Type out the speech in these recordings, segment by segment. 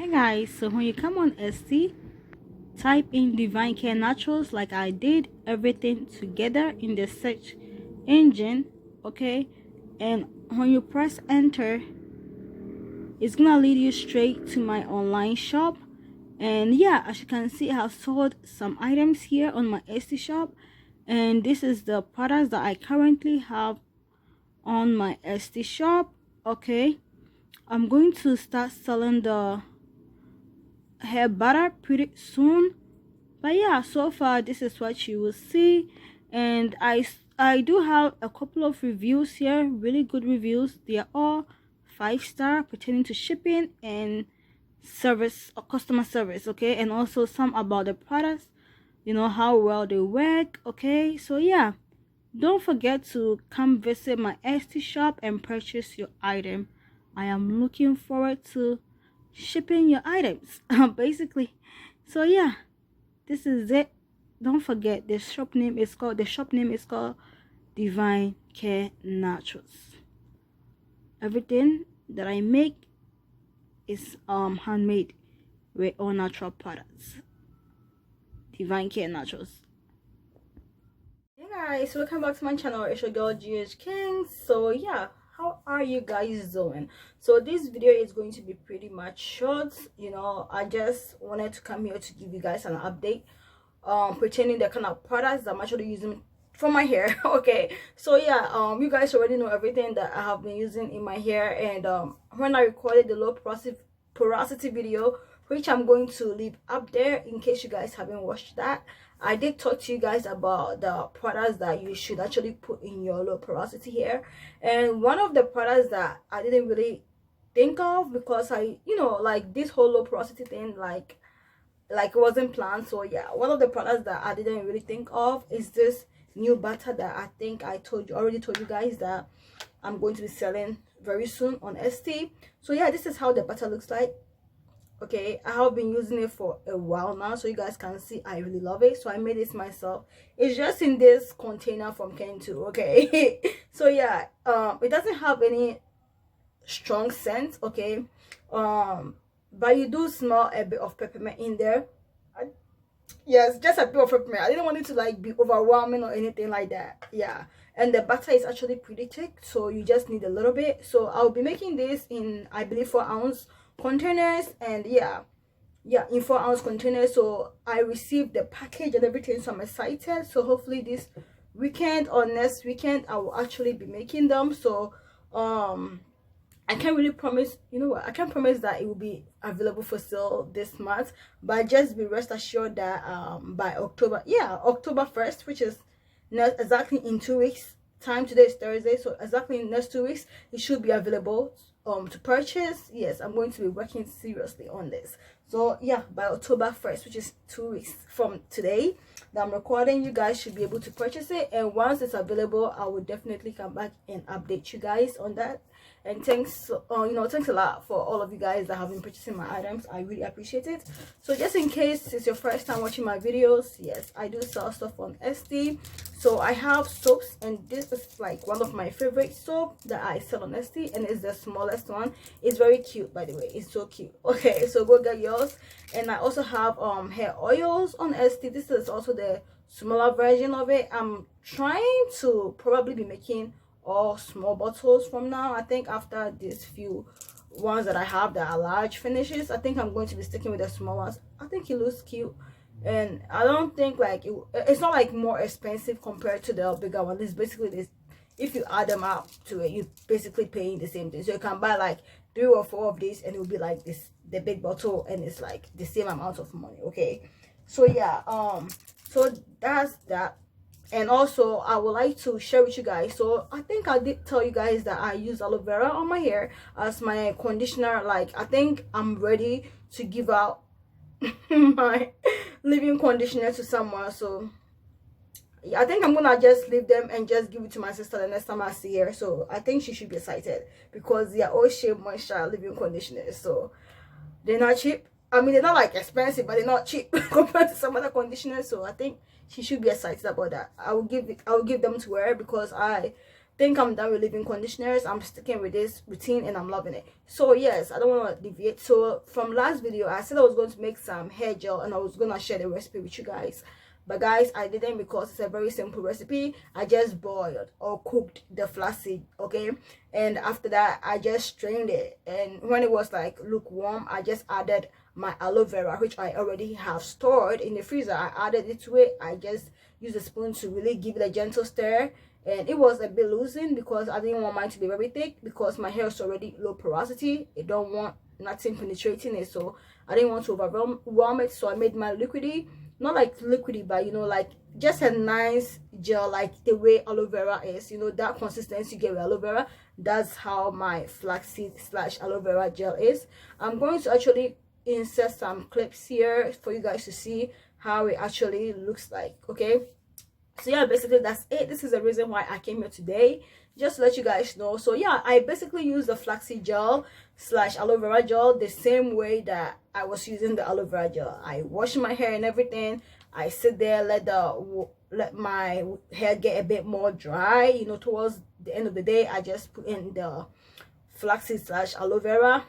Hey guys, so when you come on Etsy, type in Divine Care Naturals like I did, everything together in the search engine, okay? And when you press enter, it's gonna lead you straight to my online shop. And yeah, as you can see, I have sold some items here on my Etsy shop, and this is the products that I currently have on my Etsy shop. Okay, I'm going to start selling the hair butter pretty soon, but yeah, so far this is what you will see. And I do have a couple of reviews here, really good reviews. They are all 5-star pertaining to shipping and service or customer service, okay? And also some about the products, you know, how well they work, okay? So yeah, don't forget to come visit my Etsy shop and purchase your item. I am looking forward to shipping your items basically. So yeah, this is it. Don't forget the shop name is called Divine Care Naturals. Everything that I make is handmade with all natural products. Divine Care Naturals. Hey guys, welcome back to my channel. It's your girl GH King. So yeah, how are you guys doing? So this video is going to be pretty much short. You know, I just wanted to come here to give you guys an update pertaining the kind of products I'm actually using for my hair. Okay, so yeah, you guys already know everything that I have been using in my hair. And when I recorded the low porosity video, which I'm going to leave up there in case you guys haven't watched that, I did talk to you guys about the products that you should actually put in your low porosity hair. And one of the products that I didn't really think of, because I, you know, like this whole low porosity thing, like it wasn't planned. So yeah, one of the products that I didn't really think of is this new butter that I think I already told you guys that I'm going to be selling very soon on Etsy. So yeah, this is how the butter looks like. Okay, I have been using it for a while now, so you guys can see I really love it. So I made this myself. It's just in this container from Ken2. Okay. So yeah, it doesn't have any strong scent, okay, but you do smell a bit of peppermint in there. Yes, just a bit of peppermint. I didn't want it to like be overwhelming or anything like that. Yeah, and the butter is actually pretty thick, so you just need a little bit. So I'll be making this in, I believe, 4-ounce containers. And yeah, in 4-ounce containers. So I received the package and everything, so I'm excited. So hopefully this weekend or next weekend I will actually be making them. So I can't really promise, you know what, I can't promise that it will be available for sale this month, but just be rest assured that by October, yeah, October 1st, which is not exactly in 2 weeks time. Today is Thursday, so exactly in the next 2 weeks it should be available to purchase. Yes, I'm going to be working seriously on this. So yeah, by October 1st, which is 2 weeks from today that I'm recording, you guys should be able to purchase it. And once it's available, I will definitely come back and update you guys on that. And thanks, you know, thanks a lot for all of you guys that have been purchasing my items. I really appreciate it. So just in case it's your first time watching my videos, yes, I do sell stuff on Etsy. So I have soaps, and this is like one of my favorite soap that I sell on Etsy, and it's the smallest one. It's very cute, by the way. It's so cute. Okay, so go get yours. And I also have hair oils on Etsy. This is also the smaller version of it. I'm trying to probably be making all small bottles from now. I think after these few ones that I have that are large finishes, I think I'm going to be sticking with the small ones. I think it looks cute, and I don't think like it's not like more expensive compared to the bigger one. It's basically this, if you add them up to it, you're basically paying the same thing. So you can buy like 3 or 4 of these and it will be like this, the big bottle, and it's like the same amount of money. Okay, so yeah, so that's that. And also I would like to share with you guys, so I think I did tell you guys that I use aloe vera on my hair as my conditioner. Like, I think I'm ready to give out my leave-in conditioner to someone. So I think I'm gonna just leave them and just give it to my sister the next time I see her. So I think she should be excited, because they are all Shea Moisture leave-in conditioners. So they're not cheap. I mean, they're not like expensive, but they're not cheap compared to some other conditioners. So I think she should be excited about that. I will give them to her, because I think I'm done with leave-in conditioners. I'm sticking with this routine and I'm loving it. So yes, I don't want to deviate. So from last video, I said I was going to make some hair gel and I was going to share the recipe with you guys. But guys, I didn't, because it's a very simple recipe. I just boiled or cooked the flaxseed, okay? And after that, I just strained it. And when it was like lukewarm, I just added my aloe vera, which I already have stored in the freezer. I added it to it. I just used a spoon to really give it a gentle stir. And it was a bit loosened because I didn't want mine to be very thick, because my hair is already low porosity. I don't want nothing penetrating it, so I didn't want to overwhelm it. So I made my liquidy, not like liquidy, but you know, like just a nice gel, like the way aloe vera is, you know, that consistency you get with aloe vera. That's how my flaxseed / aloe vera gel is. I'm going to actually insert some clips here for you guys to see how it actually looks like, okay? So yeah, basically that's it. This is the reason why I came here today, just to let you guys know. So yeah, I basically use the flaxseed gel / aloe vera gel the same way that I was using the aloe vera gel. I wash my hair and everything. I sit there, let my hair get a bit more dry, you know. Towards the end of the day, I just put in the flaxseed / aloe vera,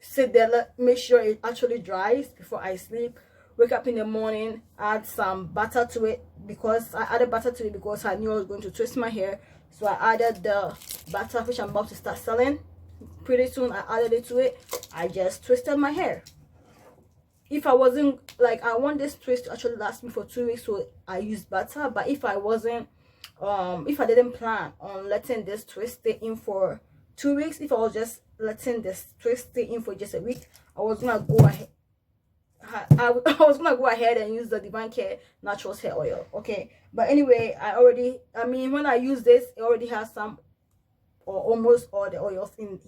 sit there, make sure it actually dries before I sleep. Wake up in the morning, add some butter to it, because I added butter to it because I knew I was going to twist my hair. So I added the butter, which I'm about to start selling pretty soon. I added it to it. I just twisted my hair. If I wasn't like, I want this twist to actually last me for 2 weeks, so I used butter. But if I wasn't if I didn't plan on letting this twist stay in for 2 weeks, if I was just letting this twist stay in for just a week, I was gonna go ahead I was gonna go ahead and use the Divine Care Naturals hair oil, okay? But anyway, I mean, when I use this, it already has some or almost all the oils in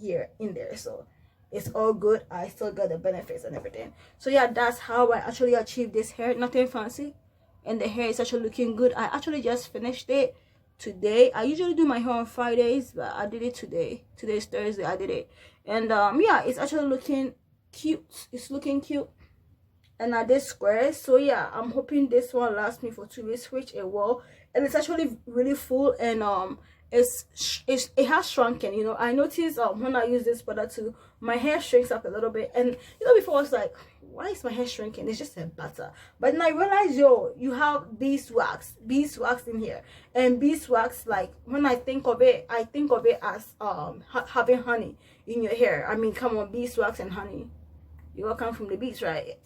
there, so it's all good. I still got the benefits and everything. So yeah, that's how I actually achieved this hair. Nothing fancy, and the hair is actually looking good. I actually just finished it today. I usually do my hair on Fridays, but I did it today. Today's Thursday. I did it, and yeah, it's actually looking cute. It's looking cute. And I did squares. So yeah, I'm hoping this one lasts me for 2 weeks, which it will. And it's actually really full, and it has shrunken, you know. I noticed when I use this product too, my hair shrinks up a little bit. And you know, before I was like, why is my hair shrinking? It's just a butter. But then I realized, yo, you have beeswax in here. And beeswax, like, when I think of it as having honey in your hair. I mean, come on, beeswax and honey, you all come from the beach, right?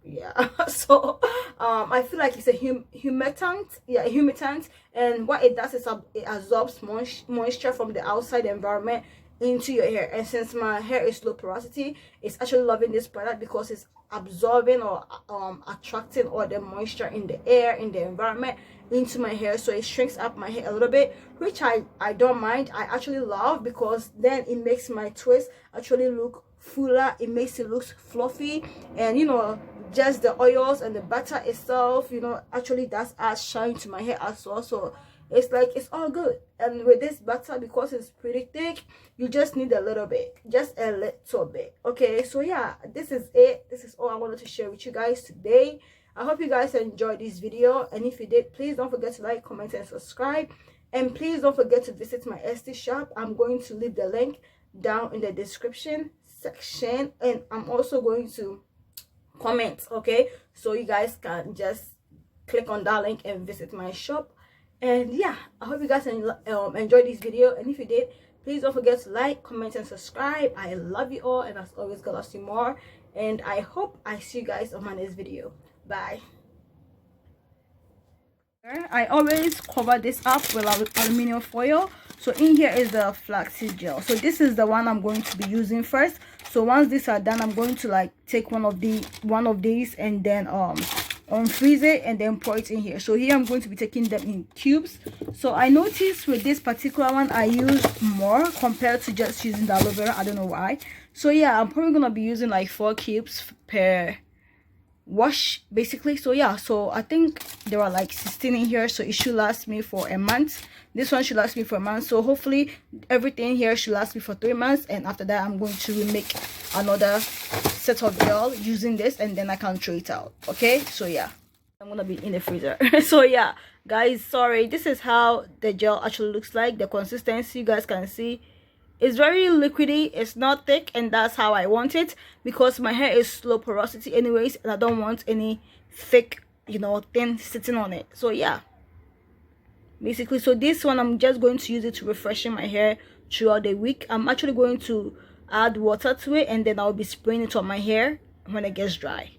Yeah. So I feel like it's a humectant. Yeah, a humectant. And what it does is it absorbs moisture from the outside environment into your hair. And since my hair is low porosity, it's actually loving this product because it's absorbing or attracting all the moisture in the air, in the environment, into my hair. So it shrinks up my hair a little bit, which I don't mind. I actually love, because then it makes my twist actually look fuller. It makes it look fluffy, and you know, just the oils and the butter itself, you know, actually does add shine to my hair as well. So it's like, it's all good. And with this butter, because it's pretty thick, you just need a little bit, just a little bit, okay? So yeah, this is it. This is all I wanted to share with you guys today. I hope you guys enjoyed this video, and if you did, please don't forget to like, comment, and subscribe. And please don't forget to visit my Etsy shop. I'm going to leave the link down in the description section, and I'm also going to comment, okay? So you guys can just click on that link and visit my shop. And yeah, I hope you guys enjoyed this video, and if you did, please don't forget to like, comment, and subscribe. I love you all, and as always, God loves you more. And I hope I see you guys on my next video. Bye. I always cover this up with aluminum foil. So in here is the flaxseed gel. So this is the one I'm going to be using first. So once these are done, I'm going to like take one of these and then unfreeze it and then pour it in here. So here I'm going to be taking them in cubes. So I noticed with this particular one, I use more compared to just using the aloe vera. I don't know why. So yeah, I'm probably gonna be using like 4 cubes per wash, basically. So yeah, so I think there are like 16 in here, so it should last me for a month. This one should last me for a month, so hopefully everything here should last me for 3 months. And after that, I'm going to remake another set of gel using this, and then I can throw it out. Okay, so yeah, I'm gonna be in the freezer. So yeah, Guys, sorry, this is how the gel actually looks like. The consistency, you guys can see, it's very liquidy, it's not thick, and that's how I want it, because my hair is low porosity anyways, and I don't want any thick, you know, thin sitting on it. So yeah, basically, so this one I'm just going to use it to refreshen my hair throughout the week. I'm actually going to add water to it, and then I'll be spraying it on my hair when it gets dry.